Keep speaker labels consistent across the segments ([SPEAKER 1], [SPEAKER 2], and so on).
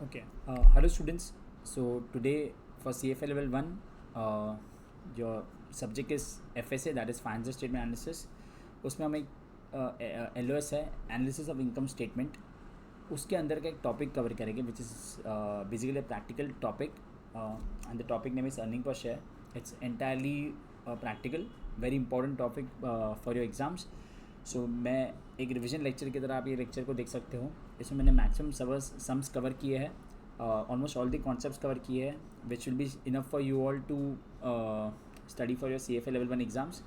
[SPEAKER 1] Okay. Hello students. So today for CFA level 1, your subject is FSA, that is financial statement analysis. उसमें हम एक LOS है, analysis of income statement. उसके अंदर का एक टॉपिक कवर करेंगे which is basically a practical topic and the topic name is earning per share. It's entirely practical, very important topic for your exams. So मैं एक revision lecture की तरह आप ये लेक्चर को देख सकते हो. इसमें मैंने मैक्सिमम सम्स कवर किए हैं, almost all the concepts cover किए हैं which will be enough for you all to study for your CFA level 1 exams.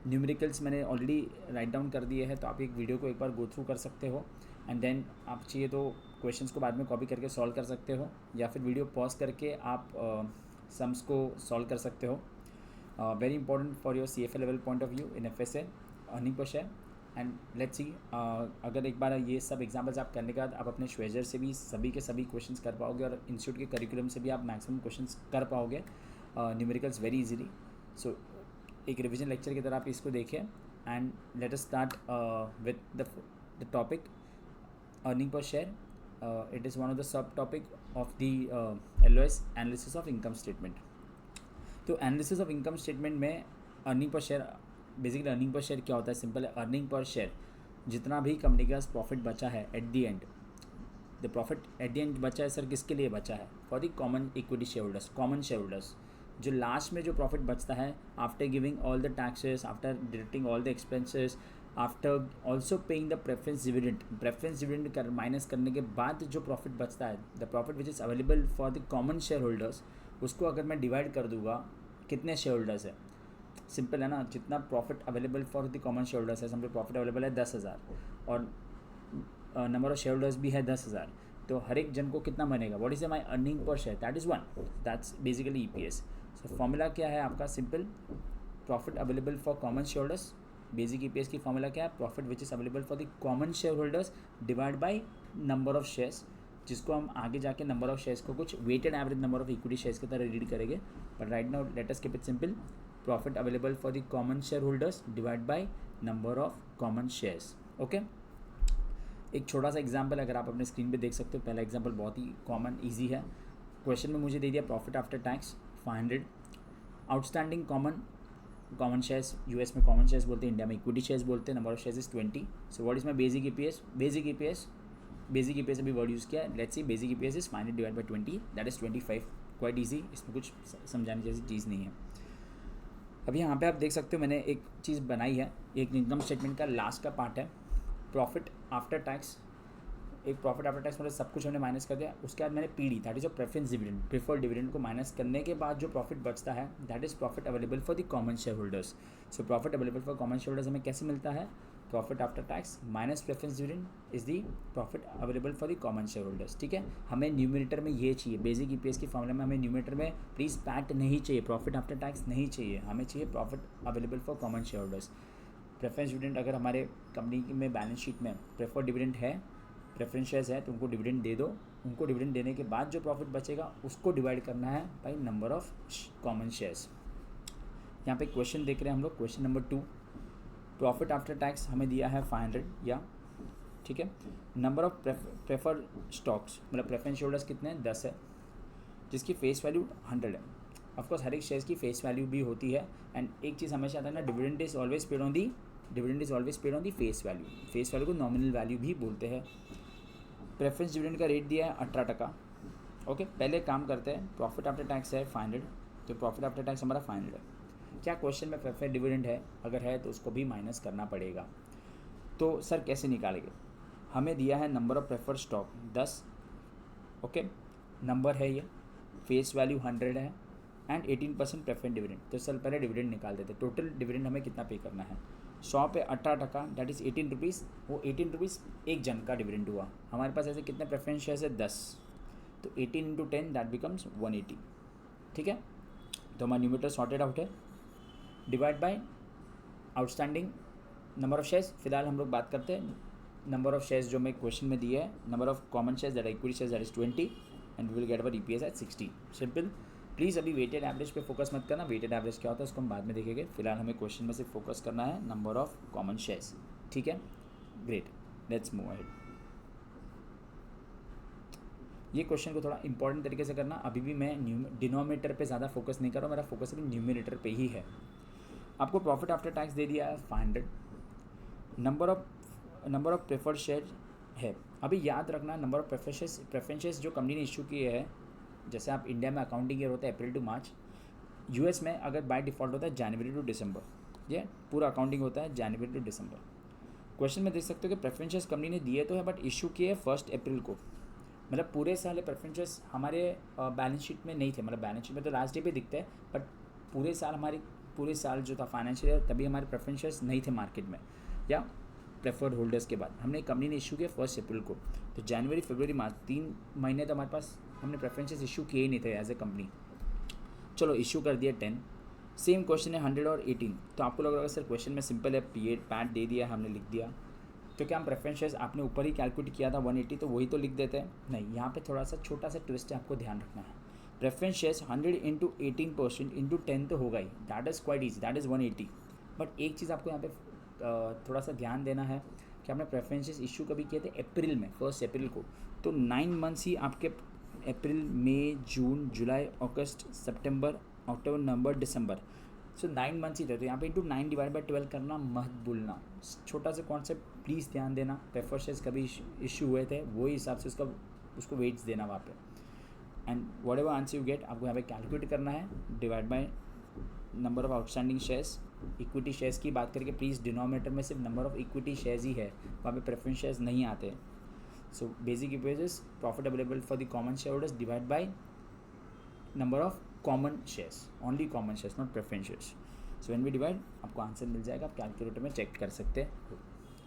[SPEAKER 1] Numericals मैंने ऑलरेडी राइट डाउन कर दिए हैं, तो आप एक वीडियो को एक बार गो थ्रू कर सकते हो एंड देन आप चाहिए तो क्वेश्चंस को बाद में कॉपी करके सॉल्व कर सकते हो, या फिर वीडियो पॉज करके आप सम्स को सॉल्व कर सकते हो. Very important for your CFA level point of view in FSA earning per share. And let's see, अगर एक बार ये सब एग्जाम्पल्स आप करने के बाद आप अपने श्वेजर से भी सभी के सभी क्वेश्चंस कर पाओगे, और इंस्टीट्यूट के करिकुलम से भी आप मैक्सिमम क्वेश्चंस कर पाओगे न्यूमेरिकल्स वेरी इजीली. सो एक रिवीजन लेक्चर की तरह आप इसको देखें and let us start with the topic earning per share. It is one of the sub topic of the LOS analysis of income statement. तो analysis of income statement में earning per share, basically earning per share क्या होता है? Simple है, earning per share जितना भी company के पास profit बचा है at the end, the profit at the end बचा है सर किसके लिए बचा है? For the common equity share holders, common share holders. जो लास्ट में जो प्रॉफिट बचता है after giving all the taxes, after deducting all the expenses, after also paying the preference dividend कर माइनस करने के बाद जो प्रॉफिट बचता है, the profit which is available for the common share holders, उसको अगर मैं डिवाइड कर दूंगा कितने शेयर होल्डर्स है. सिंपल है ना, जितना profit available for the common share holders है, समझो प्रॉफिट अवेलेबल है 10,000 और नंबर ऑफ शेयर होल्डर्स भी है 10,000, तो हर एक जन को कितना बनेगा? What is my earning per share? That is 1. That's basically EPS. So formula क्या है आपका? Simple, profit available for common share holders. Basic EPS की फॉर्मूला क्या है? Profit which is available for the common share holders divide by number of shares, जिसको हम आगे जाके नंबर ऑफ शेयर्स को कुछ weighted average number of equity shares की तरह रीड करेंगे. But right now let us keep it simple, profit available for the common share holders divide by number of common shares. Okay, एक छोटा सा example अगर आप अपने स्क्रीन पे देख सकते हो. पहला एग्जांपल बहुत ही कॉमन इजी है. क्वेश्चन में मुझे दे दिया profit after tax 500, outstanding common shares, US में कॉमन शेयर्स बोलते हैं, इंडिया में इक्विटी शेयर्स बोलते हैं, number of shares is 20. So what is my basic EPS अभी वर्ड यूज़ किया. Let's see, basic EPS is 500 divide by 20, that is 25. Quite easy, इसमें कुछ समझाने जैसी चीज़ नहीं है. अभी यहाँ पे आप देख सकते हो मैंने एक चीज़ बनाई है, एक इनकम स्टेटमेंट का लास्ट का पार्ट है प्रॉफिट आफ्टर टैक्स. एक प्रॉफिट आफ्टर टैक्स मतलब सब कुछ हमने माइनस कर दिया, उसके बाद मैंने PD, that is a preference dividend, preferred dividend को माइनस करने के बाद जो प्रॉफिट बचता है that is profit available for the common share holders. So profit available for common share holders हमें कैसे मिलता है? Profit after tax minus preference dividend is the profit available for the common share holders. ठीक है, हमें numerator में ये चाहिए. बेसिक EPS की फॉर्मूला में हमें न्यूमरेटर में प्लीज़ पैट नहीं चाहिए, प्रॉफिट आफ्टर टैक्स नहीं चाहिए, हमें चाहिए profit available for common share holders. Preference dividend अगर हमारे कंपनी में बैलेंस शीट में प्रेफर्ड डिविडेंड है, प्रेफरेंस शेयर्स है, तो उनको डिविडेंड दे दो. उनको डिविडेंड देने के बाद जो प्रॉफिट बचेगा उसको डिवाइड करना है by number of common shares. यहाँ पे क्वेश्चन देख रहे हैं हम लोग, question number 2. Profit after tax हमें दिया है 500 या, ठीक है. नंबर ऑफ प्रेफर्ड स्टॉक्स मतलब प्रेफरेंस शेयर्स कितने हैं? 10 है, जिसकी फेस वैल्यू 100 है. ऑफकोर्स हर एक शेयर की फेस वैल्यू भी होती है. एंड एक चीज़ हमेशा आता है ना, dividend is always paid on the face value. Face value को नॉमिनल वैल्यू भी बोलते हैं. प्रेफरेंस डिविडेंड का रेट दिया है 18%. ओके, पहले काम करते हैं. प्रॉफिट आफ्टर टैक्स है 500, तो प्रॉफिट आफ्टर टैक्स हमारा 500 है. क्या क्वेश्चन में प्रेफरेंस डिविडेंड है? अगर है तो उसको भी माइनस करना पड़ेगा. तो सर कैसे निकालेंगे? हमें दिया है number of preferred stock 10. Okay, number है ये, फेस वैल्यू 100 है एंड 18% प्रेफरेंस डिविडेंड. तो सर पहले डिविडेंड निकाल देते. टोटल डिविडेंड हमें कितना पे करना है? 100 पे 18%, दैट इज़ 18 रुपीज़. वो 18 रुपीज़ एक जन का डिविडेंड हुआ. हमारे पास ऐसे कितने प्रेफरेंस शेयर्स है? 10. तो 18 इंटू 10 दैट बिकम्स 180. ठीक है, तो हमारा न्यूमरेटर सॉर्टेड आउट है. Divide bye outstanding number of shares. फिलहाल हम लोग बात करते हैं नंबर ऑफ शेयर्स जो मैं क्वेश्चन में दिए है. Number of common shares that equity shares that is 20 and we will get our EPS at 60. Simple. Please अभी वेटेड एवरेज पे फोकस मत करना. वेटेड एवरेज क्या होता है उसको हम बाद में देखेंगे. फिलहाल हमें क्वेश्चन में सिर्फ फोकस करना है नंबर ऑफ कॉमन शेयर्स. ठीक है, ग्रेट, लेट्स मूव अहेड. ये क्वेश्चन को थोड़ा इंपॉर्टेंट तरीके से करना। अभी भी मैं डिनोमिनेटर पे ज़्यादा फोकस नहीं कर रहा हूँ, मेरा फोकस अभी न्यूमिनेटर पे ही है। आपको प्रॉफिट आफ्टर टैक्स दे दिया है 500, नंबर ऑफ प्रेफर्ड शेयर है। अभी याद रखना, नंबर ऑफ प्रेफरेंसेस जो कंपनी ने इशू किए हैं, जैसे आप इंडिया में अकाउंटिंग ईयर होता है अप्रैल टू मार्च, यूएस में अगर बाय डिफ़ॉल्ट होता है जनवरी टू दिसंबर, ये पूरा अकाउंटिंग होता है जनवरी टू दिसंबर। क्वेश्चन में देख सकते हो कि प्रेफरेंसेस कंपनी ने दिए तो है बट इशू किए 1 अप्रैल को, मतलब पूरे साल प्रेफरेंसेस हमारे बैलेंस शीट में नहीं थे। मतलब बैलेंस शीट में तो लास्ट डे पे दिखते हैं, बट पूरे साल जो था फाइनेंशियल ईयर, तभी हमारे प्रेफरेंसेस नहीं थे मार्केट में या प्रेफर्ड होल्डर्स के बाद हमने कंपनी ने इशू किया 1 अप्रैल को। तो जनवरी, फरवरी, मार्च 3 महीने तो हमारे पास हमने प्रेफरेंसेस इशू किए ही नहीं थे एज ए कंपनी। चलो इशू कर दिया 10। सेम क्वेश्चन है 100 और 18। तो आपको लग रहा है सर क्वेश्चन में सिंपल है, पैट दे दिया, हमने लिख दिया, तो क्या हम प्रेफरेंसेस आपने ऊपर ही कैलकुलेट किया था 180, तो वही तो लिख देते हैं? नहीं, यहाँ पे थोड़ा सा छोटा सा ट्विस्ट है, आपको ध्यान रखना है। प्रेफरेंसेस 100 इंटू 18% इंटू 10 तो होगा ही, that is quite easy, that is 180। But एक चीज़ आपको यहाँ पे थोड़ा सा ध्यान देना है कि आपने प्रेफरेंसेस इशू कभी किए थे अप्रैल में, 1 अप्रैल को, तो 9 मंथ्स ही आपके अप्रैल, मई, जून, जुलाई, अगस्त, सितंबर, अक्टूबर, नवंबर, दिसंबर, सो 9 मंथ्स ही थे। तो यहाँ पे इंटू 9 डिवाइड बाई 12 करना मत भूलना। छोटा सा कॉन्सेप्ट प्लीज़ ध्यान देना। प्रेफर शेयर्स कभी इशू हुए थे वही हिसाब से उसको वेट्स देना वहाँ पे, and whatever answer you get आपको यहाँ पे कैलकुलेट करना है, divide by number of outstanding shares. Equity shares की बात करके प्लीज़ डिनोमिनेटर में सिर्फ नंबर ऑफ इक्विटी शेयर्स ही है, वहाँ पे प्रेफरेंस शेयर्स नहीं आते। So basic equation profit available for the common share holders divide by number of common shares, only common shares, not preference shares. So when we divide आपको answer मिल जाएगा, आप calculator में चेक कर सकते हैं।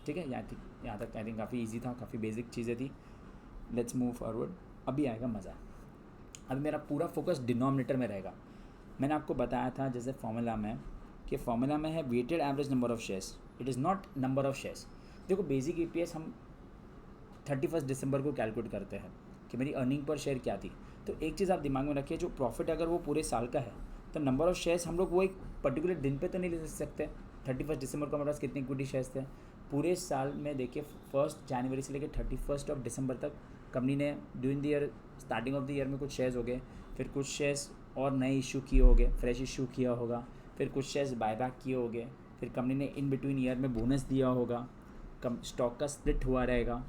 [SPEAKER 1] ठीक है, यहाँ तक आई थिंक काफ़ी इजी था, काफ़ी बेसिक चीज़ें थी। लेट्स मूव फॉरवर्ड, अभी आएगा मज़ा। अभी मेरा पूरा फोकस डिनोमिनेटर में रहेगा। मैंने आपको बताया था जैसे फॉर्मूला में, कि फॉर्मूला में है weighted average number of shares, it is not number of shares. देखो बेसिक ईपीएस हम 31 दिसंबर को कैलकुलेट करते हैं कि मेरी अर्निंग पर शेयर क्या थी। तो एक चीज़ आप दिमाग में रखिए, जो प्रॉफिट अगर वो पूरे साल का है तो नंबर ऑफ शेयर्स हम लोग वो एक पर्टिकुलर दिन पे तो नहीं ले सकते। 31 दिसंबर को हमारे पास कितने इक्विटी शेयर्स थे पूरे साल में? देखिए 1 जनवरी से लेकर 31 दिसंबर तक कंपनी ने during the year, starting of the year में कुछ शेयर्स हो गए, फिर कुछ शेयर्स और नए इशू किए होंगे, फ्रेश इशू किया होगा, फिर कुछ शेयर्स बायबैक किए होंगे, फिर कंपनी ने इन बिटवीन ईयर में बोनस दिया होगा, स्टॉक का स्प्लिट हुआ रहेगा।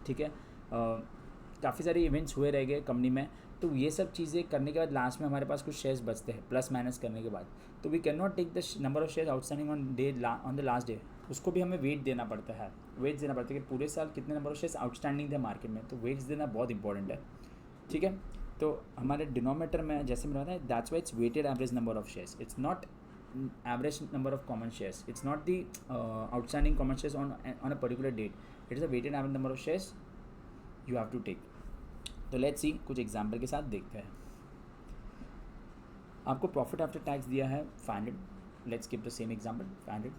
[SPEAKER 1] ठीक है, काफ़ी सारे इवेंट्स हुए रहेंगे कंपनी में। तो ये सब चीज़ें करने के बाद लास्ट में हमारे पास कुछ शेयर्स बचते हैं, प्लस माइनस करने के बाद। तो we can not take the number of shares outstanding on the last day, उसको भी हमें वेट देना पड़ता है। वेट्स देना पड़ता है कि पूरे साल कितने नंबर ऑफ शेयर्स आउटस्टैंडिंग थे मार्केट में, तो वेट्स देना बहुत इंपॉर्टेंट है। ठीक है, तो हमारे डिनोमिनेटर में जैसे मैंने बताया, that's why it's weighted average number of shares, it's not average number of common shares, it's not the outstanding common shares on a particular date, it is a weighted average number of shares you have to take. तो let's see, कुछ example के साथ देखते हैं। आपको profit after tax दिया है 500, let's give the same example 500।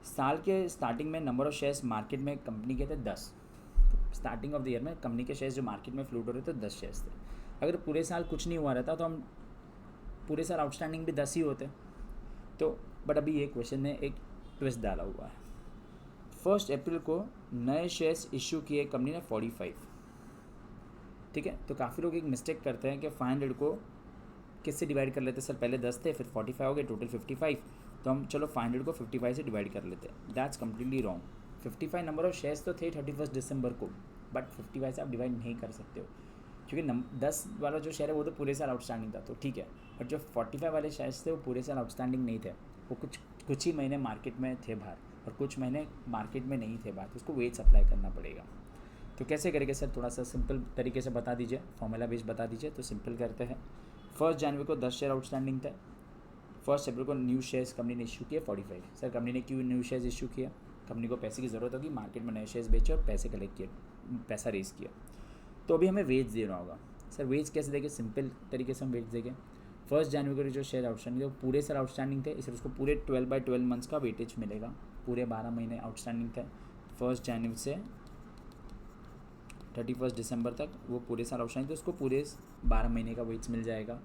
[SPEAKER 1] साल के स्टार्टिंग में नंबर ऑफ शेयर्स मार्केट में कंपनी के थे 10। स्टार्टिंग ऑफ द ईयर में कंपनी के शेयर्स जो मार्केट में फ्लोट हो रहे थे 10 शेयर्स थे। अगर पूरे साल कुछ नहीं हुआ रहता तो हम पूरे साल आउटस्टैंडिंग भी 10 ही होते। तो बट अभी ये क्वेश्चन में एक ट्विस्ट डाला हुआ है। 1 अप्रैल को नए शेयर्स इशू किए कंपनी ने 45। ठीक है, तो काफ़ी लोग एक मिस्टेक करते हैं कि 500 को किससे डिवाइड कर लेते हैं? सर पहले 10 थे, फिर 45 हो गए, टोटल 55, तो हम चलो 500 को 55 से डिवाइड कर लेते हैं। That's completely wrong. 55 number of shares तो थे 31 दिसंबर को, बट 55 से आप डिवाइड नहीं कर सकते हो, क्योंकि 10 वाला जो शेयर है वो तो पूरे साल आउटस्टैंडिंग था, तो ठीक है। बट जो 45 वाले शेयर्स थे वो पूरे साल आउटस्टैंडिंग नहीं थे, वो कुछ ही महीने मार्केट में थे बाहर और कुछ महीने मार्केट में नहीं थे बाहर, तो उसको वेट्स अप्लाई करना पड़ेगा। तो कैसे करेंगे सर? थोड़ा सा सिंपल तरीके से बता दीजिए, फॉर्मूला बेस बता दीजिए। तो सिंपल करते हैं। 1 जनवरी को 10 शेयर आउटस्टैंडिंग थे। 1 अप्रैल को न्यू शेयर्स कंपनी ने इशू किए 45। सर कंपनी ने क्यों न्यू शेयर्स इशू किया? कंपनी को पैसे की ज़रूरत होगी, मार्केट में नए शेयर्स बेचे और पैसे कलेक्ट किए, पैसा रेज किया। तो अभी हमें वेज देना होगा। सर वेज कैसे देंगे? सिंपल तरीके से हम वेज देंगे। 1 जनवरी को जो शेयर आउटस्टैंडिंग थे वो पूरे साल आउटस्टैंडिंग थे, इसलिए उसको पूरे 12/12 मंथ्स का वेटेज मिलेगा। पूरे 12 महीने आउटस्टैंडिंग थे 1 जनवरी से 31 दिसंबर तक, वो पूरे साल आउटस्टैंडिंग थे, उसको पूरे 12 महीने का वेट्स मिल जाएगा।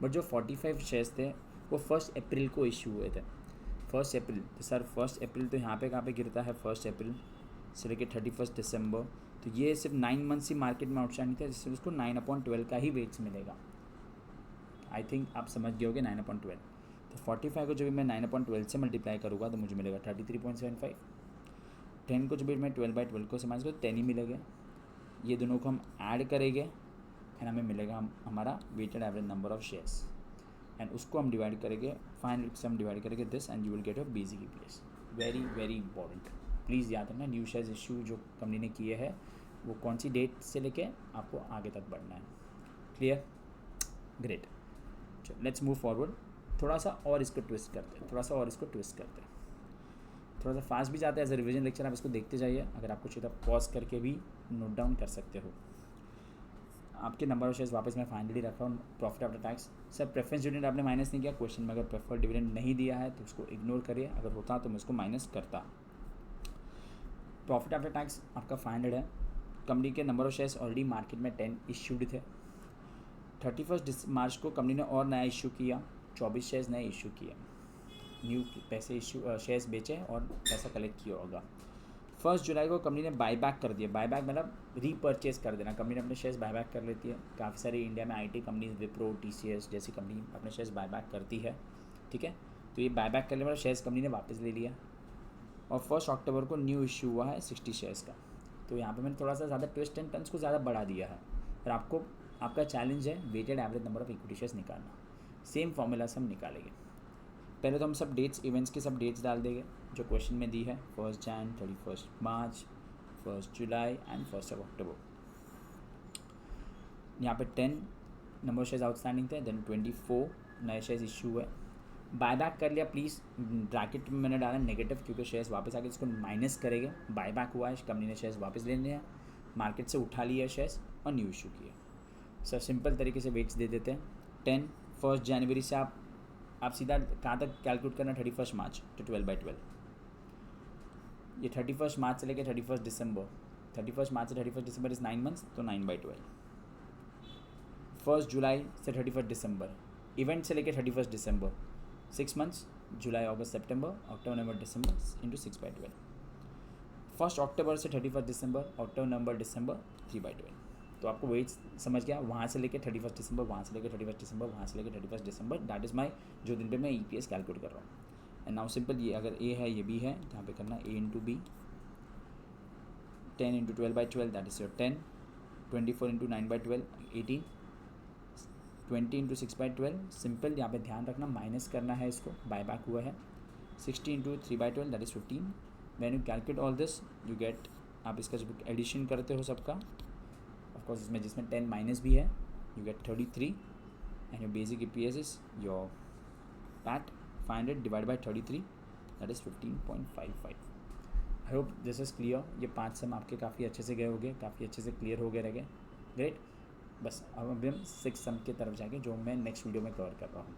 [SPEAKER 1] बट जो 45 शेयर्स थे वो 1 अप्रैल को इशू हुए थे। 1 अप्रैल, तो सर 1 अप्रैल तो यहाँ पे कहाँ पे गिरता है? 1 अप्रैल से लेकर 31 दिसंबर, तो ये सिर्फ 9 मंथ्स ही मार्केट में आउटस्टैंडिंग था, जिससे उसको 9/12 का ही वेट्स मिलेगा। आई थिंक आप समझ गए होगे 9/12। तो 45 को जब भी मैं 9/12 से मल्टीप्लाई करूँगा तो मुझे मिलेगा 33.75। 10 को जब भी मैं 12/12 को समाज करूँ 10 ही मिलेगा। ये दोनों को हम ऐड करेंगे एंड हमें मिलेगा हमारा weighted average number of shares, and उसको हम डिवाइड करेंगे 500 से हम डिवाइड करेंगे this, and you will get your basic EPS. Very very important, please याद रखना। न्यू शेयर्स इशू जो कंपनी ने किए हैं वो कौन सी डेट से लेके आपको आगे तक बढ़ना है। क्लियर? ग्रेट। चलो लेट्स मूव फॉरवर्ड। थोड़ा सा और इसको ट्विस्ट करते हैं, थोड़ा सा फास्ट भी जाता है एज अ रिविजन लेक्चर। आप इसको देखते जाइए, अगर आपको चाहिए तो पॉज करके भी नोट डाउन कर सकते हो। आपके नंबर ऑफ शेयर्स वापस मैं फाइनली रखा हूँ। Profit after tax, sir preference dividend आपने माइनस नहीं किया, क्वेश्चन में अगर प्रेफर्ड डिविडेंड नहीं दिया है तो उसको इग्नोर करिए, अगर होता तो मैं उसको माइनस करता। प्रॉफिट आफ्टर टैक्स आपका 500 है। कंपनी के number of shares already market में 10 इश्यूड थे। 31 मार्च को कंपनी ने और नया इशू किया, 24 शेयर्स नए इशू किए, न्यू पैसे इशू शेयर्स बेचे और पैसा कलेक्ट किया होगा। 1 जुलाई को कंपनी ने बाईबैक कर दिया। बाईबैक मतलब रीपर्चेज कर देना। कंपनी ने अपने शेयर्स बाईबैक कर लेती है। काफ़ी सारी इंडिया में आईटी कंपनीज, विप्रो, टीसीएस जैसी कंपनी अपने शेयर्स बाईबैक करती है, ठीक है। तो ये बाईबैक करने वाला शेयर्स कंपनी ने वापस ले लिया, और 1 अक्टूबर को न्यू इशू हुआ है 60 शेयर्स का। तो यहाँ पे मैंने थोड़ा सा ज़्यादा ट्विस्ट एंड टर्न्स को ज़्यादा बढ़ा दिया है, और आपका चैलेंज है weighted average number of equity shares निकालना। सेम फॉर्मूला से हम निकालेंगे। पहले तो हम सब डेट्स, इवेंट्स की सब डेट्स डाल देंगे जो क्वेश्चन में दी है, 1 जैन, 31 मार्च, 1 जुलाई एंड 1 अक्टूबर। यहाँ पे 10 नंबर शेयर्स आउटस्टैंडिंग थे, देन 24 नए शेयर्स इशू हुए। बायबैक कर लिया, प्लीज़ ब्रैकेट में मैंने डाला नेगेटिव, क्योंकि शेयर्स वापस आके इसको माइनस करेंगे। बायबैक हुआ है, कंपनी ने शेयर्स वापस ले लिए हैं, मार्केट से उठा लिया शेयर्स और न्यू इशू किया। सर सिंपल तरीके से वेट्स दे देते हैं। 10 1 जनवरी से आप सीधा कहाँ तक कैलकुलेट करना, 31 मार्च तो 12/12। ये 31 मार्च से लेकर 31 दिसंबर, 31 मार्च से 31 दिसंबर इज़ 9 मंथ्स, तो 9/12। 1 जुलाई से 31 दिसंबर, इवेंट से लेकर 31 दिसंबर, 6 मंथ्स, जुलाई, अगस्त, सितंबर, अक्टूबर, नवंबर, दिसंबर इंटू 6/12। 1 अक्टूबर से 31 दिसंबर, अक्टूबर, नवंबर, दिसंबर 3/12। तो आपको वेट्स समझ गया, वहाँ से लेकर 31 दिसंबर, वहाँ से लेकर 31 दिसंबर, वहाँ से लेकर 31 दिसंबर, दैट इज़ माई जो दिन पे मैं ईपीएस कैलकुलेट कर रहा हूँ। एंड नाउ सिंपल, ये अगर ए है ये बी है, यहाँ पे करना A into B, 10 into 12/12 that is your 10, 24 into 9/12 18, 20 into 6/12 simple. यहाँ पे ध्यान रखना माइनस करना है, इसको बायबैक हुआ है। 60 into 3/12 that is 15। When you calculate all this you get, आप इसका जब एडिशन करते हो सबका, ऑफकोर्स इसमें जिसमें 10 माइनस भी है, you get 33 and your basic EPS is your PAT 500 divide by 33 that is 15.55। I hope this is clear. ये 5 सम आपके काफ़ी अच्छे से गए होंगे, काफ़ी अच्छे से क्लियर हो गए रहेंगे। ग्रेट। बस अब हम 6 सम की तरफ जाएंगे जो मैं नेक्स्ट वीडियो में कवर कर रहा हूँ।